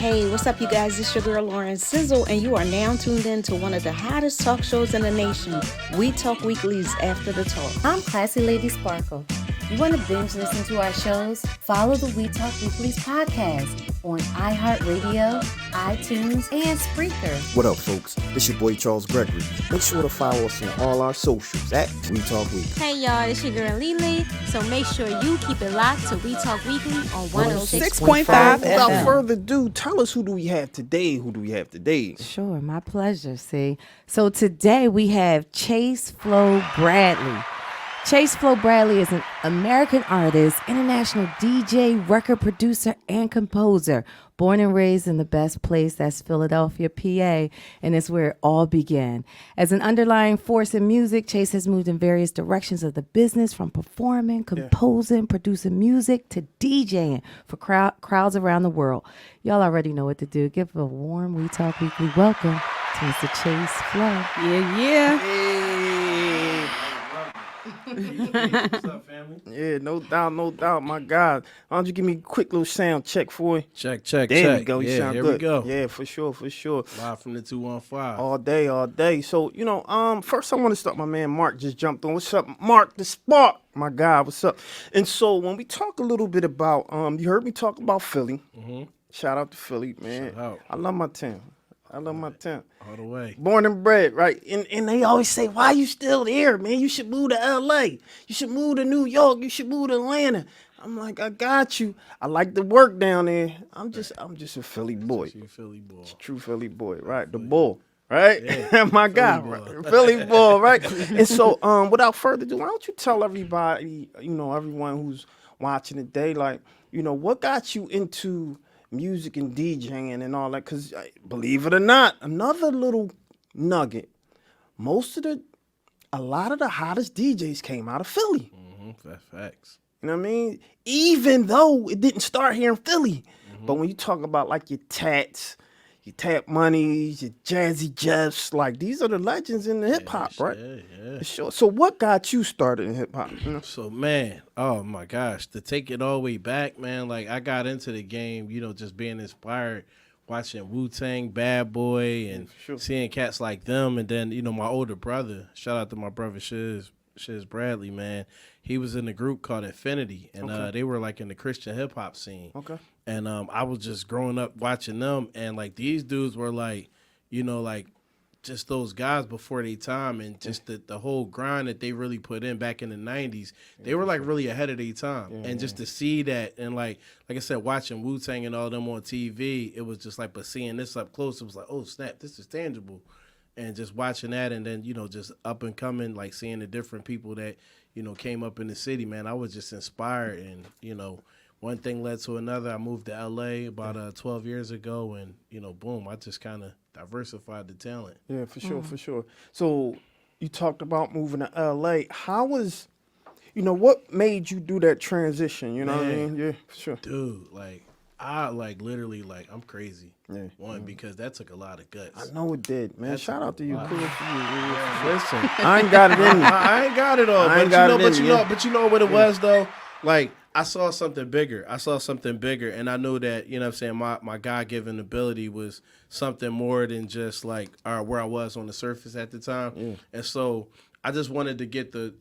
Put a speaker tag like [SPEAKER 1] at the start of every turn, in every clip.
[SPEAKER 1] Hey, what's up, you guys? It's your girl Lauren Sizzle, and you are now tuned in to one of the hottest talk shows in the nation. We Talk Weekly's After the Talk.
[SPEAKER 2] I'm Classy Lady Sparkle. You want to binge listen to our shows? Follow the We Talk Weekly's podcast on iHeartRadio, iTunes, and Spreaker.
[SPEAKER 3] What up, folks? This your boy Charles Gregory. Make sure to follow us on all our socials at We Talk Weekly.
[SPEAKER 4] Hey y'all, it's your girl Lily. So make sure you keep it locked to We Talk Weekly on 106.5
[SPEAKER 1] FM.
[SPEAKER 3] Without further ado, tell us who do we have today?
[SPEAKER 2] Sure, my pleasure, see. So today we have Chase Flo Bradley. Chase Flo Bradley is an American artist, international DJ, record producer, and composer. Born and raised in the best place, that's Philadelphia, PA, and it's where it all began. As an underlying force in music, Chase has moved in various directions of the business, from performing, composing, producing music, to DJing for crowds around the world. Y'all already know what to do. Give a warm We Talk Weekly welcome to Mr. Chase Flo.
[SPEAKER 1] Yeah.
[SPEAKER 5] What's up, family?
[SPEAKER 3] Yeah, no doubt, my God. Why don't you give me a quick little sound check for you?
[SPEAKER 5] Check.
[SPEAKER 3] There we go. You sound
[SPEAKER 5] here
[SPEAKER 3] good.
[SPEAKER 5] we go.
[SPEAKER 3] Yeah, for sure.
[SPEAKER 5] Live from the 215.
[SPEAKER 3] All day. So, first I want to start. My man Mark just jumped on. What's up, Mark the Spark? My God, what's up? And so when we talk a little bit about, you heard me talk about Philly. Mm-hmm. Shout out to Philly, man.
[SPEAKER 5] Shout out.
[SPEAKER 3] I love my town. All
[SPEAKER 5] the way.
[SPEAKER 3] Born and bred, right? And they always say, why you still there, man? You should move to L.A. You should move to New York. You should move to Atlanta. I'm like, I got you. I like to work down there. I'm just a Philly boy. True Philly boy, right? The bull, right?
[SPEAKER 5] Yeah.
[SPEAKER 3] My God, right? Philly bull, right? And so, without further ado, why don't you tell everybody, everyone who's watching today, like, what got you into music and DJing and all that? Because believe it or not, another little nugget, a lot of the hottest DJs came out of Philly.
[SPEAKER 5] Mm-hmm. Facts.
[SPEAKER 3] You know what I mean? Even though it didn't start here in Philly. Mm-hmm. But when you talk about like your Tats, your Tap Moneys, your Jazzy Jeffs, like these are the legends in the hip hop, right?
[SPEAKER 5] Yeah.
[SPEAKER 3] Sure. So what got you started in hip hop?
[SPEAKER 5] So, man, oh my gosh, to take it all the way back, man, like I got into the game, just being inspired, watching Wu-Tang, Bad Boy, and seeing cats like them. And then, my older brother, shout out to my brother Shiz Bradley, man. He was in a group called Infinity, and they were like in the Christian hip hop scene.
[SPEAKER 3] Okay.
[SPEAKER 5] And I was just growing up watching them, and like these dudes were like, like just those guys before their time, and just the whole grind that they really put in back in the 90s. They were like really ahead of their time. And just to see that, and like I said, watching Wu-Tang and all them on TV, it was just like, but seeing this up close, it was like, oh snap, this is tangible. And just watching that, and then, just up and coming, like seeing the different people that, came up in the city, man, I was just inspired. And, one thing led to another. I moved to L.A. about 12 years ago, and, boom, I just kind of diversified the talent.
[SPEAKER 3] Yeah, for sure. So you talked about moving to L.A. How was, what made you do that transition? You know what I mean? Yeah, for sure.
[SPEAKER 5] Dude, I literally, I'm crazy. Yeah. One, because that took a lot of guts.
[SPEAKER 3] I know it did, man. Shout out to you. Cool.
[SPEAKER 5] Listen,
[SPEAKER 3] I ain't got it in me.
[SPEAKER 5] I ain't got it all. But you know what it was, though? Like, I saw something bigger. And I knew that, what I'm saying, my God-given ability was something more than just like where I was on the surface at the time. Yeah. And so I just wanted to get the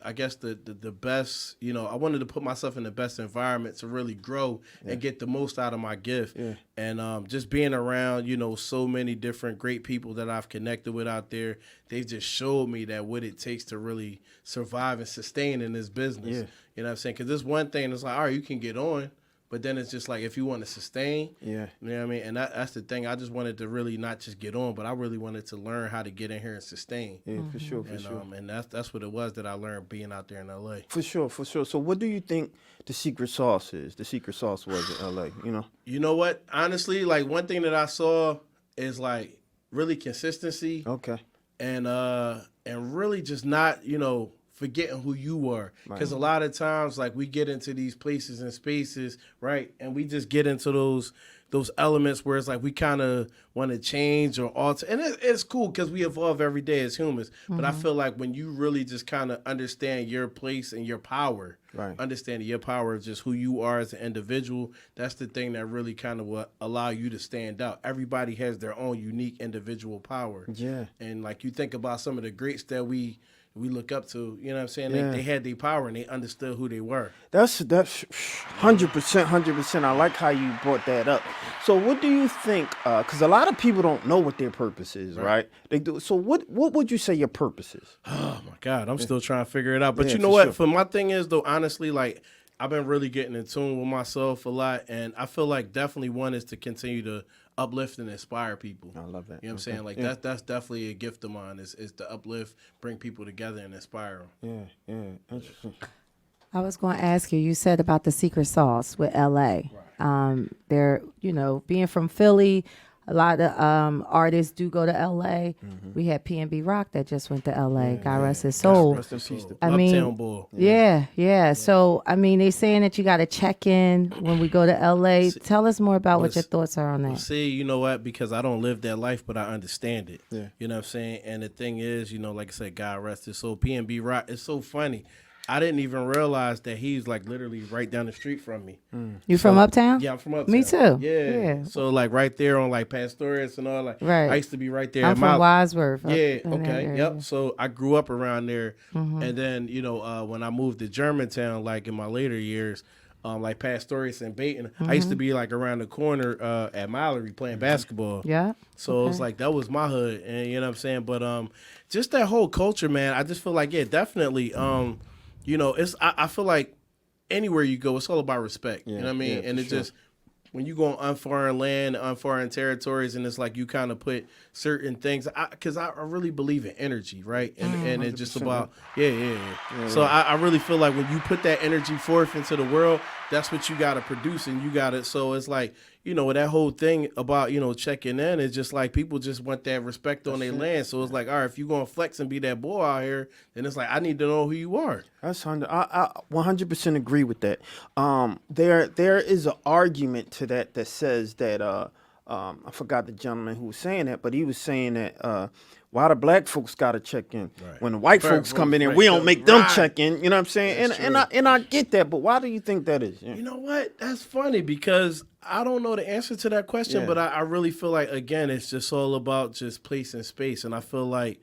[SPEAKER 5] best, I wanted to put myself in the best environment to really grow and get the most out of my gift. Yeah. And just being around, so many different great people that I've connected with out there, they've just showed me that what it takes to really survive and sustain in this business. Yeah. You know what I'm saying? Because this one thing is like, all right, you can get on, but then it's just like, if you want to sustain, you know what I mean? And that's the thing. I just wanted to really not just get on, but I really wanted to learn how to get in here and sustain.
[SPEAKER 3] Yeah, for sure.
[SPEAKER 5] And that's what it was that I learned being out there in L.A.
[SPEAKER 3] For sure. So what do you think the secret sauce is? The secret sauce was in L.A.,
[SPEAKER 5] You know what? Honestly, like one thing that I saw is like really consistency.
[SPEAKER 3] Okay.
[SPEAKER 5] And really just not, forgetting who you are. Because a lot of times, like, we get into these places and spaces, right? And we just get into those those elements where it's like we kind of want to change or alter, and it's cool because we evolve every day as humans. But I feel like when you really just kind of understand your place and your power, understanding your power of just who you are as an individual, that's the thing that really kind of will allow you to stand out. Everybody has their own unique individual power.
[SPEAKER 3] Yeah.
[SPEAKER 5] And like you think about some of the greats that we look up to, you know what I'm saying? They had their power and they understood who they were.
[SPEAKER 3] That's 100%. I like how you brought that up. So what do you think, because a lot of people don't know what their purpose is, right? They do. So what would you say your purpose is?
[SPEAKER 5] Oh my God, I'm still trying to figure it out. But you know what? Sure. For my thing is though, honestly, like I've been really getting in tune with myself a lot. And I feel like definitely one is to continue to uplift and inspire people.
[SPEAKER 3] I love that.
[SPEAKER 5] You know what I'm saying? Like that's definitely a gift of mine is to uplift, bring people together and inspire them.
[SPEAKER 3] Yeah. Interesting.
[SPEAKER 2] I was going to ask you, you said about the secret sauce with LA. Right. They're, being from Philly, a lot of artists do go to LA. We had P&B Rock that just went to LA. God rest his soul.
[SPEAKER 3] Rest in peace.
[SPEAKER 2] I mean,
[SPEAKER 5] Uptown Boy.
[SPEAKER 2] Yeah. So, I mean, they saying that you got to check in when we go to LA. Tell us more about what your thoughts are on that.
[SPEAKER 5] See, you know what? Because I don't live that life, but I understand it.
[SPEAKER 3] Yeah.
[SPEAKER 5] You know what I'm saying? And the thing is, like I said, God rest his soul. P&B Rock, it's so funny. I didn't even realize that he's like literally right down the street from me.
[SPEAKER 2] You from Uptown?
[SPEAKER 5] Yeah, I'm from Uptown.
[SPEAKER 2] Me too.
[SPEAKER 5] Yeah. So like right there on like Pastorius and all like.
[SPEAKER 2] Right.
[SPEAKER 5] I used to be right there.
[SPEAKER 2] I'm from Wadsworth.
[SPEAKER 5] Yeah. Okay. Yep. So I grew up around there, and then when I moved to Germantown, like in my later years, like Pastorius and Baton, I used to be like around the corner at Mallory playing basketball.
[SPEAKER 2] Yeah.
[SPEAKER 5] So it was like that was my hood, and you know what I'm saying. But just that whole culture, man. I just feel like definitely. I feel like anywhere you go, it's all about respect. You know what I mean? And it's just when you go on unforeign land, unforeign territories, and it's like you kind of put certain things. Because I really believe in energy, right? And it's just about So I really feel like when you put that energy forth into the world, that's what you got to produce, and you got to. So it's like that whole thing about checking in is just like people just want that respect on their land. So it's like, all right, if you're gonna flex and be that boy out here, then it's like I need to know who you are.
[SPEAKER 3] That's 100. I 100% agree with that. There is an argument to that says that I forgot the gentleman who was saying that, but he was saying that why the black folks got to check in when the white folks come in and we don't make them check in. You know what I'm saying? And I get that, but why do you think that is? Yeah.
[SPEAKER 5] You know what? That's funny because I don't know the answer to that question, but I really feel like again it's just all about just place and space, and I feel like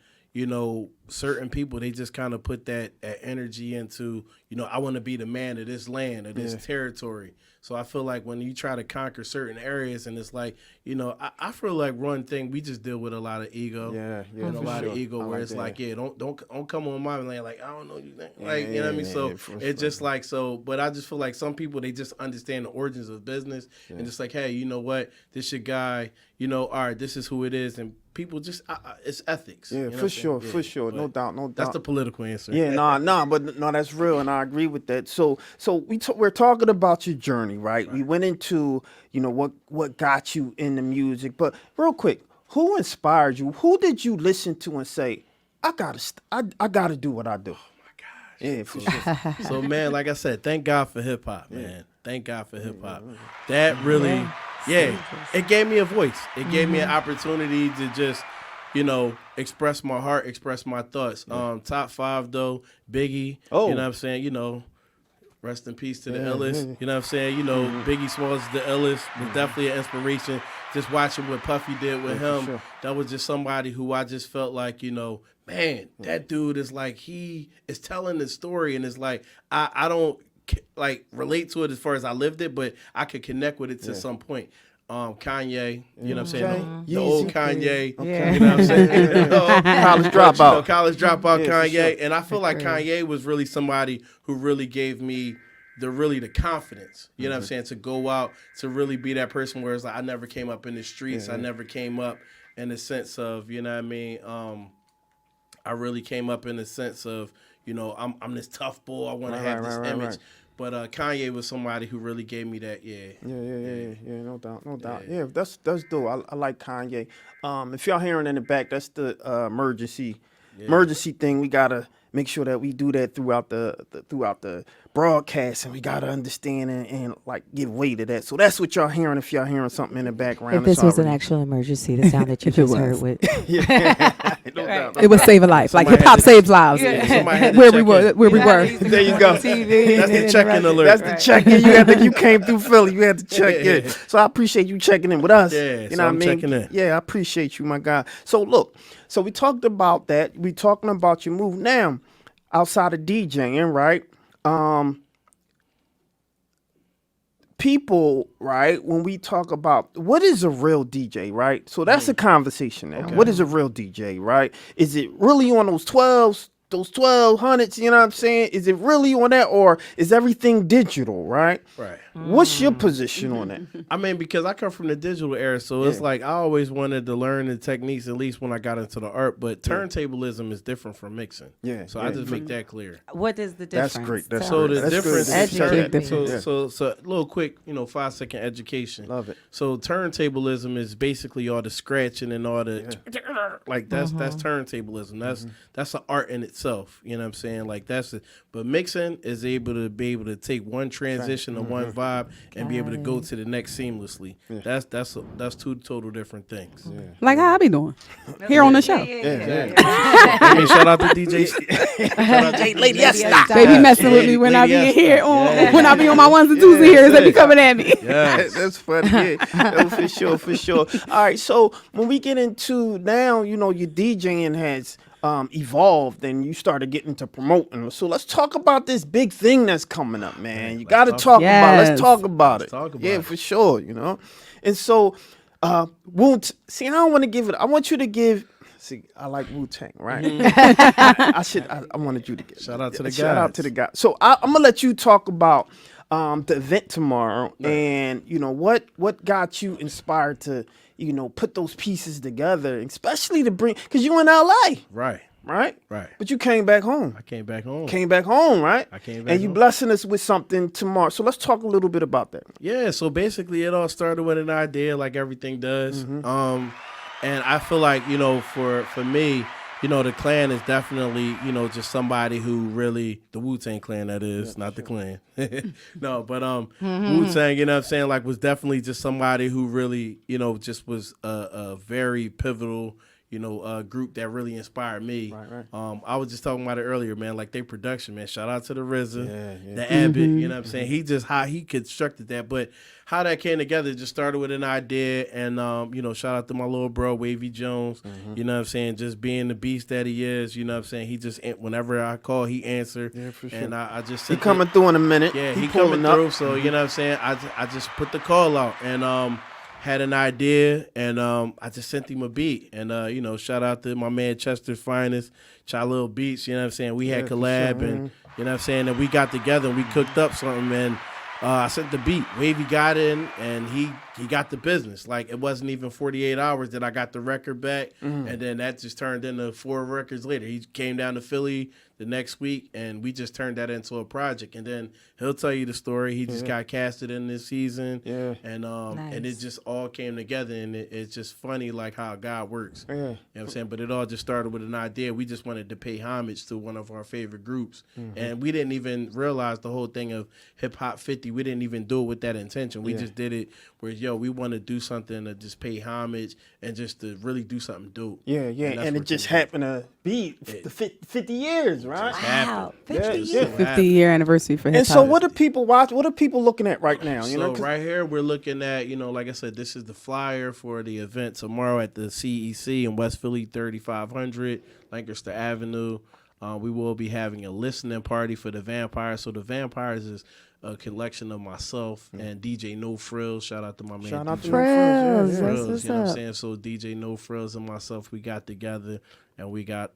[SPEAKER 5] certain people, they just kind of put that energy into, I want to be the man of this land, of this territory. So I feel like when you try to conquer certain areas, and it's like, I feel like one thing, we just deal with a lot of ego.
[SPEAKER 3] Yeah.
[SPEAKER 5] And a lot of ego where it's like, don't come on my land. Like, I don't know you think. Like, you know what I mean? So it's just like, but I just feel like some people, they just understand the origins of business and just like, hey, you know what? This your guy, all right, this is who it is. And people just, it's ethics.
[SPEAKER 3] Yeah, for sure. No doubt.
[SPEAKER 5] That's the political answer.
[SPEAKER 3] Yeah, but that's real, and I agree with that. So we're talking about your journey, right? We went into, what got you into music, but real quick, who inspired you? Who did you listen to and say, I gotta do what I do?
[SPEAKER 5] Oh my gosh.
[SPEAKER 3] Yeah, for sure.
[SPEAKER 5] So man, like I said, thank God for hip hop, man. Thank God for hip hop. That really, it gave me a voice. It gave me an opportunity to just, express my heart, express my thoughts. Top 5 though, Biggie.
[SPEAKER 3] Oh.
[SPEAKER 5] You know what I'm saying? Rest in peace to the illest. You know what I'm saying? Biggie Smalls is the illest. Was definitely an inspiration. Just watching what Puffy did with him.
[SPEAKER 3] Sure.
[SPEAKER 5] That was just somebody who I just felt like, man, that dude is like, he is telling the story, and it's like, I don't like relate to it as far as I lived it, but I could connect with it to some point. Kanye, you know what I'm saying? The old Kanye, you know what I'm saying?
[SPEAKER 3] College dropout.
[SPEAKER 5] College dropout Kanye.
[SPEAKER 3] Sure.
[SPEAKER 5] And I feel like Kanye was really somebody who really gave me the confidence, you know what I'm saying, to go out, to really be that person where it's like, I never came up in the streets. I never came up in the sense of, you know what I mean? I really came up in the sense of, I'm this tough boy. I want to have this image. Right. But Kanye was somebody who really gave me that,
[SPEAKER 3] no doubt. Yeah, that's dope. I like Kanye. If y'all hearing in the back, that's the emergency thing. We gotta make sure that we do that throughout the broadcasting. We gotta understand and like give weight to that. So that's what y'all hearing. If y'all hearing something in the background,
[SPEAKER 2] If this was an
[SPEAKER 3] already-
[SPEAKER 2] actual emergency, the sound that you just heard with
[SPEAKER 3] No doubt.
[SPEAKER 6] It would save a life. Like hip hop saves lives.
[SPEAKER 5] Somebody had to
[SPEAKER 6] Where
[SPEAKER 5] check
[SPEAKER 6] we were,
[SPEAKER 5] in.
[SPEAKER 6] where we were.
[SPEAKER 3] There you go.
[SPEAKER 5] That's the check-in alert.
[SPEAKER 3] That's the check-in. You came through Philly. You had to check in. So I appreciate you checking in with us.
[SPEAKER 5] Yeah,
[SPEAKER 3] you
[SPEAKER 5] so
[SPEAKER 3] know what I
[SPEAKER 5] I'm
[SPEAKER 3] mean?
[SPEAKER 5] checking in.
[SPEAKER 3] Yeah, I appreciate you, my guy. So look, so we talked about that. We talking about your move now, outside of DJing, right? People, right? When we talk about what is a real DJ, right? So that's a conversation now. What is a real DJ, right? Is it really on those 12s? Those 1200s, you know what I'm saying? Is it really on that, or is everything digital, right?
[SPEAKER 5] Right.
[SPEAKER 3] What's your position on that?
[SPEAKER 5] I mean, because I come from the digital era, so it's like I always wanted to learn the techniques, at least when I got into the art. But turntablism is different from mixing.
[SPEAKER 3] Yeah,
[SPEAKER 5] So
[SPEAKER 3] yeah.
[SPEAKER 5] I just make that clear.
[SPEAKER 2] what is the difference?
[SPEAKER 3] That's great. That's
[SPEAKER 5] So
[SPEAKER 3] great.
[SPEAKER 5] the
[SPEAKER 3] That's
[SPEAKER 5] difference
[SPEAKER 3] good.
[SPEAKER 5] is
[SPEAKER 2] Educate
[SPEAKER 5] so,
[SPEAKER 2] me.
[SPEAKER 5] so a little quick, 5-second education.
[SPEAKER 3] Love it.
[SPEAKER 5] So turntablism is basically all the scratching and all the like that's turntablism. That's an art in itself. You know what I'm saying? Like that's it. But mixing is able to take one transition or one vibe and be able to go to the next seamlessly. That's two total different things.
[SPEAKER 6] Like how I be doing here on the show.
[SPEAKER 5] I mean, shout out to DJ.
[SPEAKER 3] Lady Esther.
[SPEAKER 6] They be messing with me when I be in here when I be on my ones and twos in here. They be coming at me.
[SPEAKER 3] That's funny. Yeah. No, for sure. All right. So when we get into now, your DJing has evolved and you started getting to promoting. So let's talk about this big thing that's coming up, man. You got to talk about it. Let's
[SPEAKER 6] Yes.
[SPEAKER 3] talk about it.
[SPEAKER 5] talk about
[SPEAKER 3] yeah,
[SPEAKER 5] it.
[SPEAKER 3] for sure, And so, see, I don't want to give it. I want you to give. See, I like Wu-Tang, right? I wanted you to get.
[SPEAKER 5] Shout out to the guys.
[SPEAKER 3] Shout out to the guys. So I'm gonna let you talk about the event tomorrow, and what got you inspired to put those pieces together, especially to bring because you in LA,
[SPEAKER 5] Right.
[SPEAKER 3] right?
[SPEAKER 5] Right.
[SPEAKER 3] But you came back home.
[SPEAKER 5] I came back home.
[SPEAKER 3] Right?
[SPEAKER 5] I came back
[SPEAKER 3] and you
[SPEAKER 5] home.
[SPEAKER 3] blessing us with something tomorrow. So let's talk a little bit about that.
[SPEAKER 5] Yeah, so basically it all started with an idea like everything does. And I feel like, for me, the clan is definitely, just somebody who really, the Wu-Tang clan that is, not the clan. No, but Wu-Tang, you know what I'm saying, like was definitely just somebody who really, just was a very pivotal group that really inspired me.
[SPEAKER 3] Right.
[SPEAKER 5] I was just talking about it earlier, man. Like they production, man. Shout out to the RZA, the Abbott. You know what I'm saying? He just how he constructed that, but how that came together just started with an idea, and shout out to my little bro Wavy Jones. You know what I'm saying? Just being the beast that he is. You know what I'm saying? He just whenever I call, he answered.
[SPEAKER 3] Yeah, for sure.
[SPEAKER 5] And I just
[SPEAKER 3] He coming through in a minute.
[SPEAKER 5] Yeah, he
[SPEAKER 3] pulling
[SPEAKER 5] coming through. So you know what I'm saying? I just put the call out and had an idea, and I just sent him a beat. And, shout out to my man Chester's Finest, Chalil Beats, you know what I'm saying? We had collab, and, you know what I'm saying? And we got together, and we cooked up something, and I sent the beat. Wavy got in, and he got the business. Like, it wasn't even 48 hours that I got the record back, and then that just turned into 4 records later. He came down to Philly the next week, and we just turned that into a project. And then he'll tell you the story. He just got casted in this season, and and it just all came together. And it's just funny, like how God works. You know what I'm saying? But it all just started with an idea. We just wanted to pay homage to one of our favorite groups, and we didn't even realize the whole thing of Hip Hop 50. We didn't even do it with that intention. We just did it where we want to do something to just pay homage and just to really do something dope.
[SPEAKER 3] Yeah. And it just happened to be the 50 years, right?
[SPEAKER 2] Wow, 50 years.
[SPEAKER 6] 50-year anniversary for hip
[SPEAKER 3] And
[SPEAKER 6] hop.
[SPEAKER 3] so what do people watch? What are people looking at right now?
[SPEAKER 5] So right here we're looking at, like I said, this is the flyer for the event tomorrow at the CEC in West Philly, 3500 Lancaster Avenue. We will be having a listening party for the Vampires. So the Vampires is a collection of myself and DJ No Frills. Shout out to my man.
[SPEAKER 3] Shout out to
[SPEAKER 5] DJ
[SPEAKER 2] Frills. That's
[SPEAKER 5] Frills,
[SPEAKER 2] what's
[SPEAKER 5] you know what I'm
[SPEAKER 2] up.
[SPEAKER 5] saying? So DJ No Frills and myself, we got together and we got,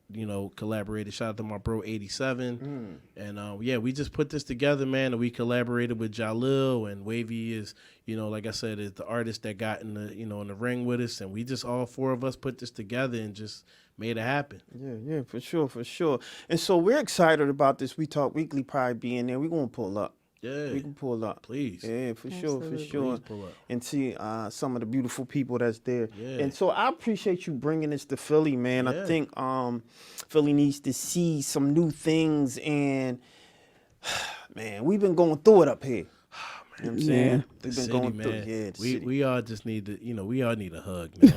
[SPEAKER 5] collaborated. Shout out to my bro 87. And we just put this together, man, and we collaborated with Jalil, and Wavy is, like I said, is the artist that got in the, in the ring with us, and we just all 4 of us put this together and just made it happen.
[SPEAKER 3] Yeah, for sure. And so we're excited about this We Talk Weekly probably being there. We're gonna pull up.
[SPEAKER 5] Yeah.
[SPEAKER 3] We can pull up.
[SPEAKER 5] Please.
[SPEAKER 3] Yeah, for sure.
[SPEAKER 5] Please pull up.
[SPEAKER 3] And see some of the beautiful people that's there.
[SPEAKER 5] Yeah.
[SPEAKER 3] And so I appreciate you bringing this to Philly, man. I think Philly needs to see some new things, and Man, we've been going through it up here. You know what I'm saying? We've been
[SPEAKER 5] City,
[SPEAKER 3] going
[SPEAKER 5] man.
[SPEAKER 3] through it. Yeah, the city.
[SPEAKER 5] We all just need to, we all need a hug, man.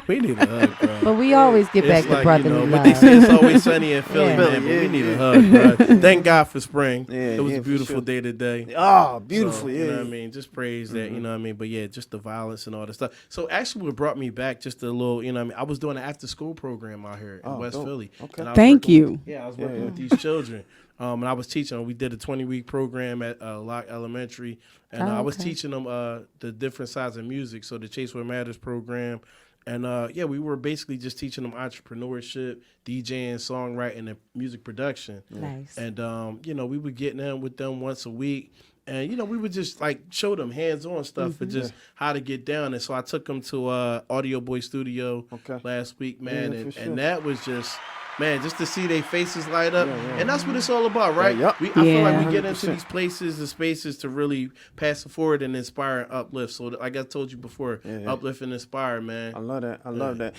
[SPEAKER 5] We need a hug, bro.
[SPEAKER 2] But we always get back
[SPEAKER 5] It's
[SPEAKER 2] to
[SPEAKER 5] like,
[SPEAKER 2] brotherly
[SPEAKER 5] but they
[SPEAKER 2] love.
[SPEAKER 5] say it's always sunny in Philly,
[SPEAKER 2] Yeah.
[SPEAKER 5] man. But
[SPEAKER 3] Yeah,
[SPEAKER 5] we need
[SPEAKER 3] yeah.
[SPEAKER 5] a hug, bro. Thank God for spring.
[SPEAKER 3] Yeah,
[SPEAKER 5] It was
[SPEAKER 3] yeah,
[SPEAKER 5] a
[SPEAKER 3] for
[SPEAKER 5] beautiful
[SPEAKER 3] sure.
[SPEAKER 5] day today.
[SPEAKER 3] Ah, beautiful.
[SPEAKER 5] So,
[SPEAKER 3] yeah.
[SPEAKER 5] You know what I mean? Just praise that, you know what I mean? But yeah, just the violence and all that stuff. So actually what brought me back just a little, you know what I mean? I was doing an after school program out here in West
[SPEAKER 3] dope.
[SPEAKER 5] Philly.
[SPEAKER 3] Okay.
[SPEAKER 5] And I was
[SPEAKER 6] Thank
[SPEAKER 5] working
[SPEAKER 6] you.
[SPEAKER 5] with- I was working with these children. And I was teaching them. We did a 20-week program at Locke Elementary. And I was teaching them the different sides of music. So the Chase What Matters program. And we were basically just teaching them entrepreneurship, DJing, songwriting, and music production.
[SPEAKER 2] Nice.
[SPEAKER 5] And, we would get in with them once a week. And, we would just, like, show them hands-on stuff for just how to get down. And so I took them to Audio Boy Studio last week, man.
[SPEAKER 3] Yeah, for sure.
[SPEAKER 5] And that was just... Man, just to see their faces light up. And that's what it's all about, right?
[SPEAKER 3] Yeah,
[SPEAKER 5] I feel like we
[SPEAKER 6] Yeah.
[SPEAKER 5] get into these places and spaces to really pass it forward and inspire and uplift. So like I told you before, uplift and inspire, man.
[SPEAKER 3] I love that. I love that.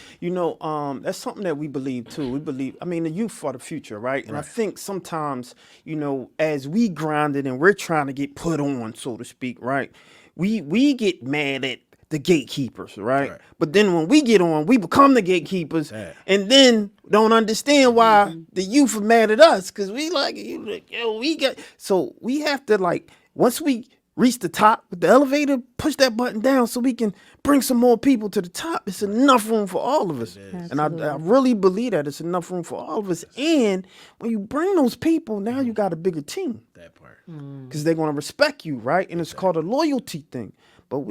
[SPEAKER 3] That's something that we believe too. We believe, the youth are the future, right? And I think sometimes, as we grind it and we're trying to get put on, so to speak, right? We get mad at the gatekeepers, right? But then when we get on, we become the gatekeepers, and then don't understand why the youth are mad at us, because we so we have to, once we reach the top with the elevator, push that button down so we can bring some more people to the top. It's enough room for all of us. And I really believe that it's enough room for all of us. And when you bring those people, now you got a bigger team.
[SPEAKER 5] That part.
[SPEAKER 3] Because they're going to respect you, right? And it's called a loyalty thing. But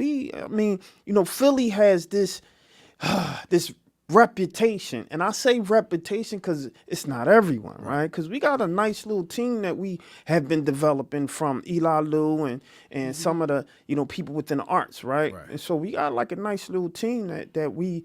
[SPEAKER 3] Philly has this this reputation. And I say reputation because it's not everyone, right? Because we got a nice little team that we have been developing from Eli Lou and some of the, people within the arts, right? And so we got like a nice little team that we,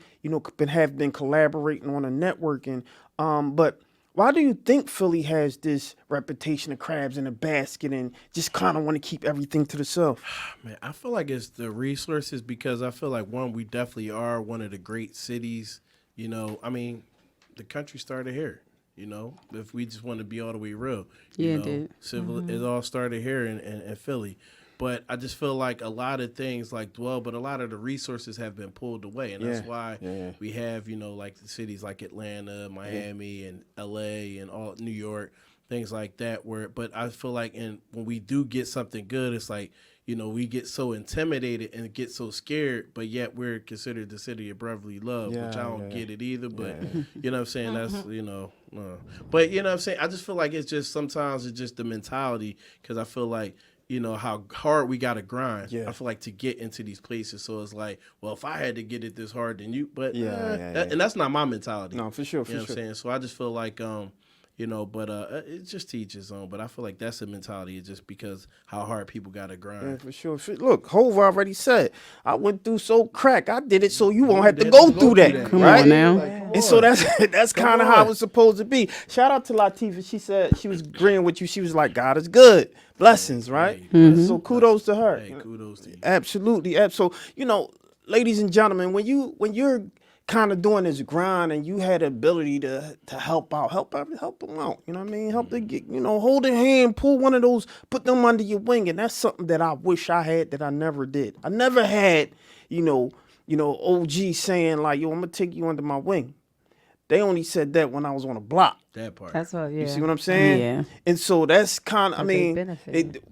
[SPEAKER 3] have been collaborating on a networking. But why do you think Philly has this reputation of crabs in a basket and just kind of want to keep everything to themselves?
[SPEAKER 5] Man, I feel like it's the resources, because I feel like, one, we definitely are one of the great cities. The country started here, if we just want to be all the way real.
[SPEAKER 6] Yeah, it did.
[SPEAKER 5] It all started here in Philly. But I just feel like a lot of things but a lot of the resources have been pulled away. And that's why we have, like the cities like Atlanta, Miami, and LA, and all New York, things like that. But I feel like when we do get something good, it's like, we get so intimidated and get so scared, but yet we're considered the city of brotherly love, which I don't get it either. But you know what I'm saying? That's, But you know what I'm saying? I just feel like it's just sometimes it's just the mentality, because I feel like, how hard we got to grind. I feel like to get into these places. So it's like, well, if I had to get it this hard, then you, but and that's not my mentality.
[SPEAKER 3] No, for sure.
[SPEAKER 5] You know what I'm saying? So I just feel like, it just teaches on. But I feel like that's the mentality. It's just because how hard people got to grind.
[SPEAKER 3] Yeah, for sure. Look, Hov already said, I went through so crack. I did it so you won't have to go through that.
[SPEAKER 6] Come
[SPEAKER 3] right?
[SPEAKER 6] on now.
[SPEAKER 3] And so that's kind of how it's supposed to be. Shout out to Latifah. She said she was agreeing with you. She was like, God is good. Blessings, right? So kudos to her.
[SPEAKER 5] Hey, kudos to you.
[SPEAKER 3] Absolutely. So, ladies and gentlemen, when you're kind of doing this grind and you had the ability to help them out. You know what I mean? Help them get, hold their hand, pull one of those, put them under your wing. And that's something that I wish I had that I never did. I never had, OG saying like, yo, I'm going to take you under my wing. They only said that when I was on a block.
[SPEAKER 5] That part.
[SPEAKER 2] That's what,
[SPEAKER 3] You see what I'm saying?
[SPEAKER 6] Yeah.
[SPEAKER 3] And so that's kind of,
[SPEAKER 2] benefit.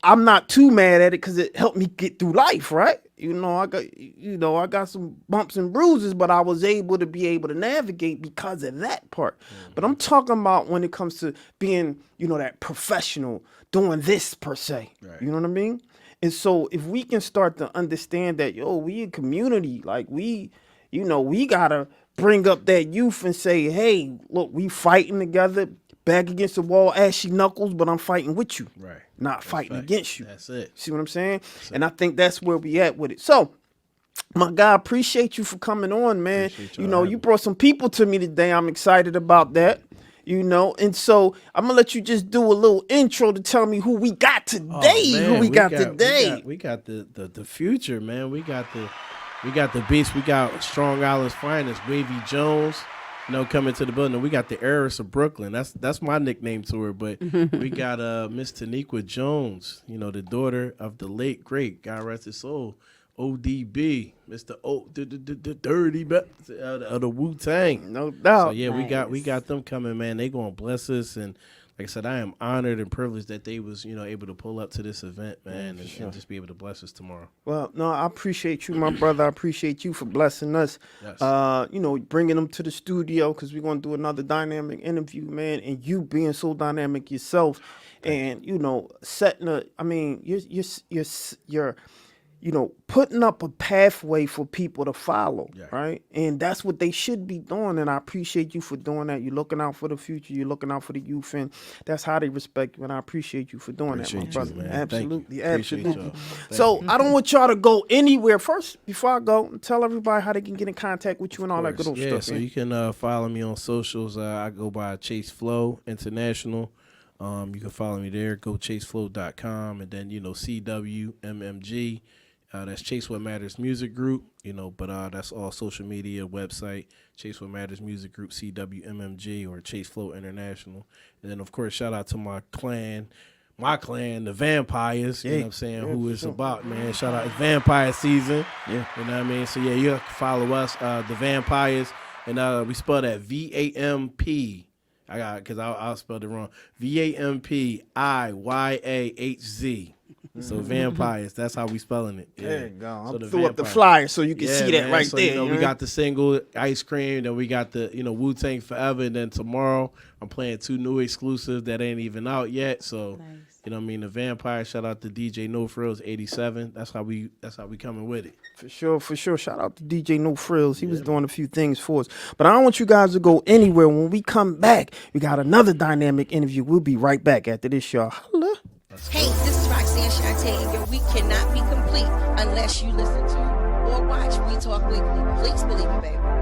[SPEAKER 3] I'm not too mad at it because it helped me get through life, right? I got some bumps and bruises, but I was able to navigate because of that part. But I'm talking about when it comes to being, that professional, doing this per se. Right. You know what I mean? And so if we can start to understand that, we a community, like we gotta bring up that youth and say, hey, look, we fighting together, back against the wall, ashy knuckles, but I'm fighting with you.
[SPEAKER 5] Right.
[SPEAKER 3] Not fighting against you.
[SPEAKER 5] That's it.
[SPEAKER 3] See what I'm saying? And I think that's where we at with it. So, my guy, appreciate you for coming on, man. You brought some people to me today. I'm excited about that. And so I'm gonna let you just do a little intro to tell me who we got today. We got
[SPEAKER 5] the future, man. We got the beast. We got Strong Island's finest, Wavy Jones. coming to the building. We got the heiress of Brooklyn. That's my nickname to her. But we got Miss Taniqua Jones, the daughter of the late great, God rest his soul, ODB, Mr. the dirty of the Wu-Tang.
[SPEAKER 3] No doubt.
[SPEAKER 5] So yeah, we got them coming, man. They gonna bless us, and like I said, I am honored and privileged that they was able to pull up to this event, man, and just be able to bless us tomorrow.
[SPEAKER 3] Well, no, I appreciate you, my brother. I appreciate you for blessing us.
[SPEAKER 5] Yes.
[SPEAKER 3] Bringing them to the studio because we're gonna do another dynamic interview, man. And you being so dynamic yourself, and setting a. I mean, you're putting up a pathway for people to follow, right? And that's what they should be doing. And I appreciate you for doing that. You're looking out for the future. You're looking out for the youth, and that's how they respect you. And I appreciate you for doing that, my brother.
[SPEAKER 5] Man.
[SPEAKER 3] Absolutely,
[SPEAKER 5] Appreciate
[SPEAKER 3] absolutely.
[SPEAKER 5] y'all.
[SPEAKER 3] So I don't want y'all to go anywhere. First, before I go, tell everybody how they can get in contact with you and all that good old stuff.
[SPEAKER 5] So you can follow me on socials. I go by Chase Flow International. You can follow me there. Go chaseflow.com, and then CWMMG. That's Chase What Matters Music Group, but that's all social media, website, Chase What Matters Music Group, CWMMG, or Chase Flow International. And then, of course, shout out to my clan, the Vampires, you know what I'm saying, who is about, man. Shout out, it's Vampire season, you know what I mean? So, yeah, you can follow us, the Vampires, and we spell that VAMP. Because I'll spell it wrong. VAMPIYAHZ. So Vampires, that's how we spelling it. Yeah.
[SPEAKER 3] There you go.
[SPEAKER 5] So
[SPEAKER 3] I threw up the flyer so you can see that right
[SPEAKER 5] so,
[SPEAKER 3] there.
[SPEAKER 5] We got the single Ice Cream, then we got the Wu-Tang Forever, and then tomorrow I'm playing 2 new exclusives that ain't even out yet. So the Vampire. Shout out to DJ No Frills 87. That's how we coming with it.
[SPEAKER 3] For sure. Shout out to DJ No Frills. He was doing a few things for us. But I don't want you guys to go anywhere. When we come back, we got another dynamic interview. We'll be right back after this, y'all. Holla.
[SPEAKER 7] Hey, this is Roxanne Shante, and your week cannot be complete unless you listen to or watch We Talk Weekly. Please believe me, baby.